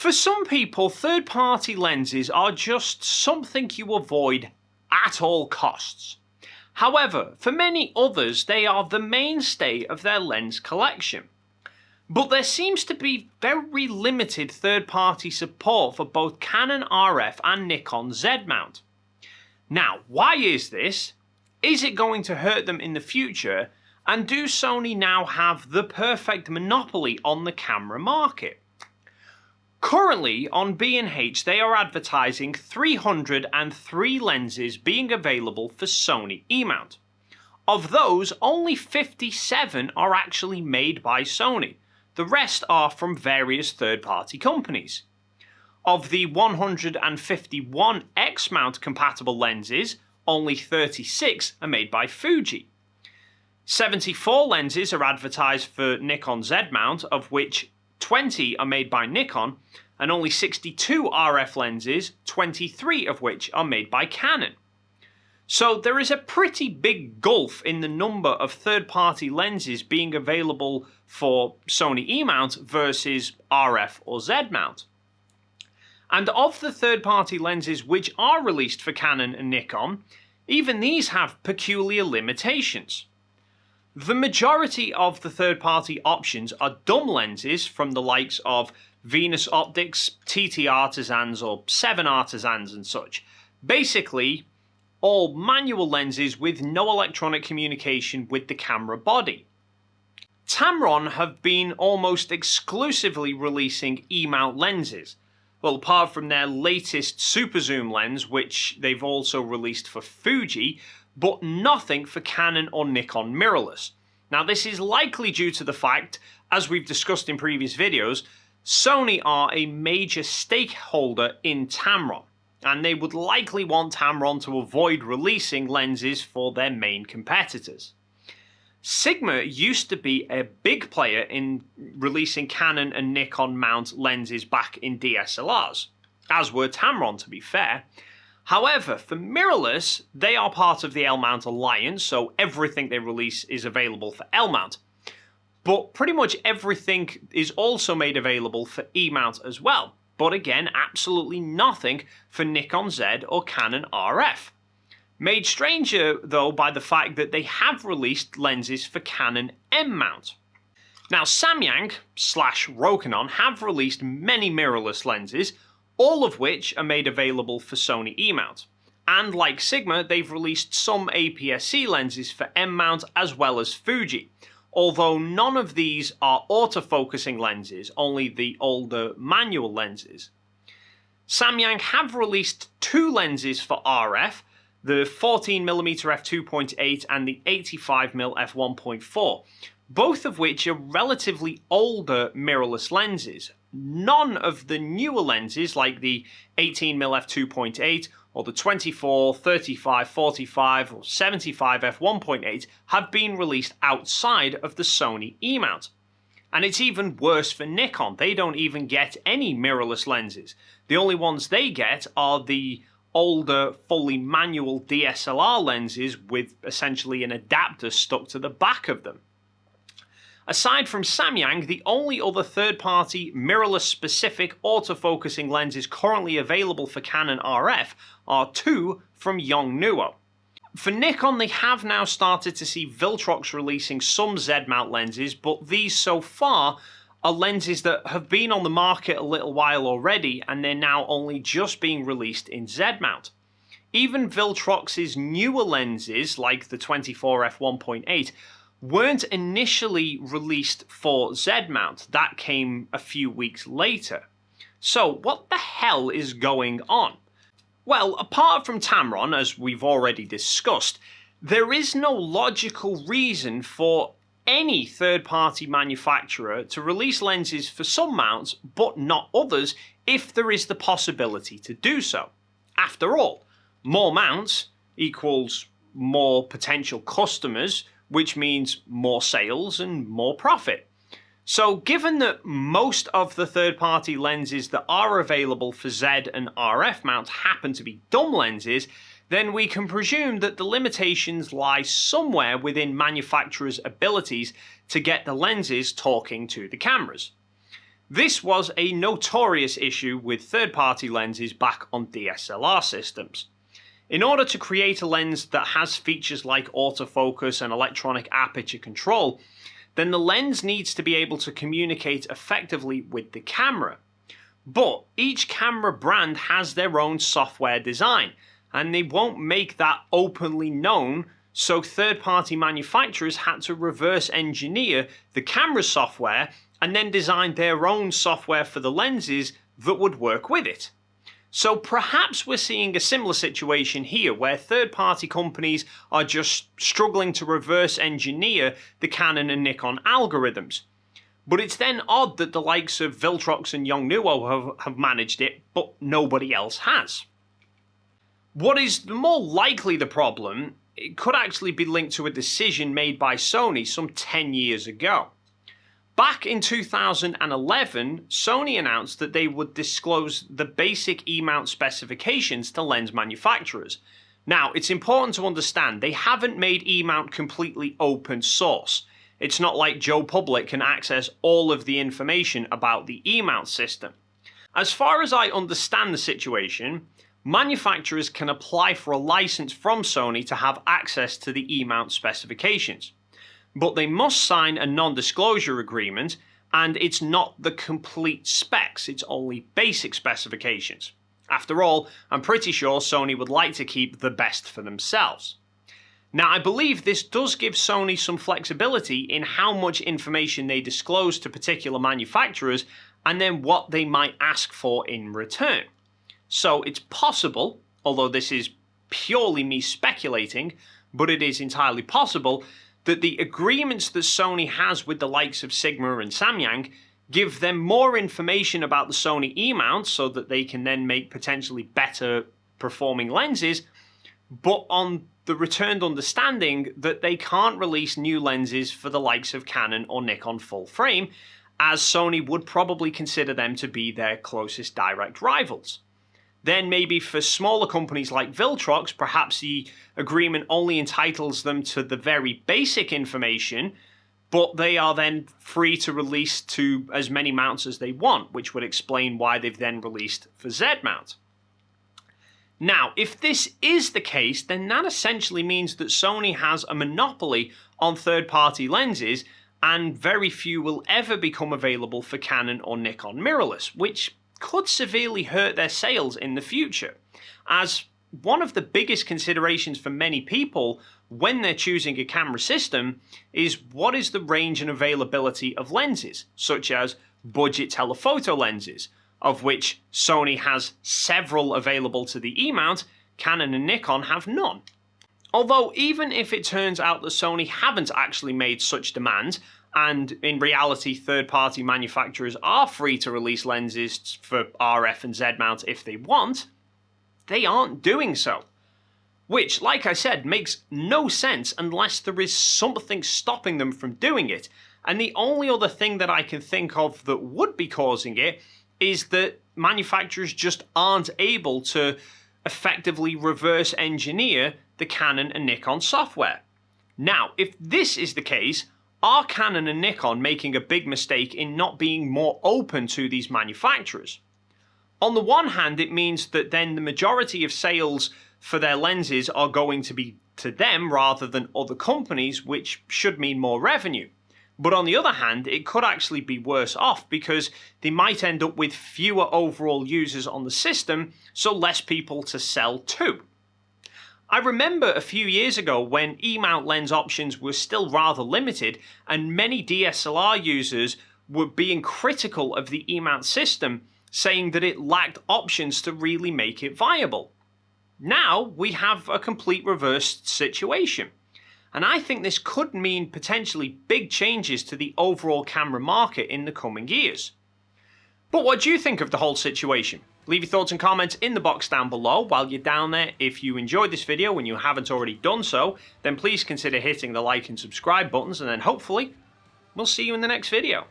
For some people, third-party lenses are just something you avoid at all costs. However, for many others, they are the mainstay of their lens collection. But there seems to be very limited third-party support for both Canon RF and Nikon Z mount. Now, why is this? Is it going to hurt them in the future? And do Sony now have the perfect monopoly on the camera market? Currently, on B&H they are advertising 303 lenses being available for Sony E-mount. Of those, only 57 are actually made by Sony. The rest are from various third-party companies. Of the 151 X-mount compatible lenses, only 36 are made by Fuji. 74 lenses are advertised for Nikon Z mount, of which 20 are made by Nikon, and only 62 RF lenses, 23 of which are made by Canon. So there is a pretty big gulf in the number of third-party lenses being available for Sony E-mount versus RF or Z mount. And of the third-party lenses which are released for Canon and Nikon, even these have peculiar limitations. The majority of the third-party options are dumb lenses from the likes of Venus Optics, TT Artisans or 7 Artisans and such. Basically, all manual lenses with no electronic communication with the camera body. Tamron have been almost exclusively releasing E-mount lenses. Well, apart from their latest super zoom lens, which they've also released for Fuji, but nothing for Canon or Nikon mirrorless. Now this is likely due to the fact, as we've discussed in previous videos, Sony are a major stakeholder in Tamron, and they would likely want Tamron to avoid releasing lenses for their main competitors. Sigma used to be a big player in releasing Canon and Nikon mount lenses back in DSLRs, as were Tamron to be fair. However, for mirrorless, they are part of the L-mount alliance, so everything they release is available for L-mount. But pretty much everything is also made available for E-mount as well. But again, absolutely nothing for Nikon Z or Canon RF. Made stranger, though, by the fact that they have released lenses for Canon M-mount. Now, Samyang / Rokinon have released many mirrorless lenses, all of which are made available for Sony E-mount. And like Sigma, they've released some APS-C lenses for M-mount as well as Fuji, although none of these are autofocusing lenses, only the older manual lenses. Samyang have released 2 lenses for RF, the 14mm f2.8 and the 85mm f1.4, both of which are relatively older mirrorless lenses. None of the newer lenses like the 18mm f2.8 or the 24, 35, 45 or 75 f1.8 have been released outside of the Sony E-mount. And it's even worse for Nikon. They don't even get any mirrorless lenses. The only ones they get are the older, fully manual DSLR lenses with essentially an adapter stuck to the back of them. Aside from Samyang, the only other third-party mirrorless-specific autofocusing lenses currently available for Canon RF are 2 from Yongnuo. For Nikon, they have now started to see Viltrox releasing some Z-mount lenses, but these so far are lenses that have been on the market a little while already, and they're now only just being released in Z-mount. Even Viltrox's newer lenses, like the 24 f1.8, weren't initially released for Z-mount. That came a few weeks later. So what the hell is going on? Well, apart from Tamron, as we've already discussed, there is no logical reason for any third-party manufacturer to release lenses for some mounts but not others if there is the possibility to do so. After all, more mounts equals more potential customers, which means more sales and more profit. So given that most of the third-party lenses that are available for Z and RF mount happen to be dumb lenses, then we can presume that the limitations lie somewhere within manufacturers' abilities to get the lenses talking to the cameras. This was a notorious issue with third-party lenses back on DSLR systems. In order to create a lens that has features like autofocus and electronic aperture control, then the lens needs to be able to communicate effectively with the camera. But each camera brand has their own software design, and they won't make that openly known, so third-party manufacturers had to reverse engineer the camera software and then design their own software for the lenses that would work with it. So perhaps we're seeing a similar situation here where third-party companies are just struggling to reverse engineer the Canon and Nikon algorithms. But it's then odd that the likes of Viltrox and Yongnuo have managed it, but nobody else has. What is more likely the problem, it could actually be linked to a decision made by Sony some 10 years ago. Back in 2011, Sony announced that they would disclose the basic E-mount specifications to lens manufacturers. Now, it's important to understand they haven't made E-mount completely open source. It's not like Joe Public can access all of the information about the E-mount system. As far as I understand the situation, manufacturers can apply for a license from Sony to have access to the E-mount specifications. But they must sign a non-disclosure agreement, and it's not the complete specs, it's only basic specifications. After all, I'm pretty sure Sony would like to keep the best for themselves. Now, I believe this does give Sony some flexibility in how much information they disclose to particular manufacturers, and then what they might ask for in return. So it's possible, although this is purely me speculating, but it is entirely possible, that the agreements that Sony has with the likes of Sigma and Samyang give them more information about the Sony E-mount so that they can then make potentially better performing lenses, but on the returned understanding that they can't release new lenses for the likes of Canon or Nikon full frame, as Sony would probably consider them to be their closest direct rivals. Then maybe for smaller companies like Viltrox, perhaps the agreement only entitles them to the very basic information, but they are then free to release to as many mounts as they want, which would explain why they've then released for Z-mount. Now, if this is the case, then that essentially means that Sony has a monopoly on third-party lenses, and very few will ever become available for Canon or Nikon mirrorless, which could severely hurt their sales in the future, as one of the biggest considerations for many people when they're choosing a camera system is what is the range and availability of lenses, such as budget telephoto lenses, of which Sony has several available to the E-mount, Canon and Nikon have none. Although even if it turns out that Sony haven't actually made such demands, and in reality third-party manufacturers are free to release lenses for RF and Z-mount if they want, they aren't doing so. Which, like I said, makes no sense unless there is something stopping them from doing it, and the only other thing that I can think of that would be causing it is that manufacturers just aren't able to effectively reverse engineer the Canon and Nikon software. Now, if this is the case, are Canon and Nikon making a big mistake in not being more open to these manufacturers? On the one hand, it means that then the majority of sales for their lenses are going to be to them rather than other companies, which should mean more revenue. But on the other hand, it could actually be worse off because they might end up with fewer overall users on the system, so less people to sell to. I remember a few years ago when E-mount lens options were still rather limited and many DSLR users were being critical of the E-mount system, saying that it lacked options to really make it viable. Now we have a complete reversed situation, and I think this could mean potentially big changes to the overall camera market in the coming years. But what do you think of the whole situation? Leave your thoughts and comments in the box down below. While you're down there, if you enjoyed this video and you haven't already done so, then please consider hitting the like and subscribe buttons, and then hopefully we'll see you in the next video.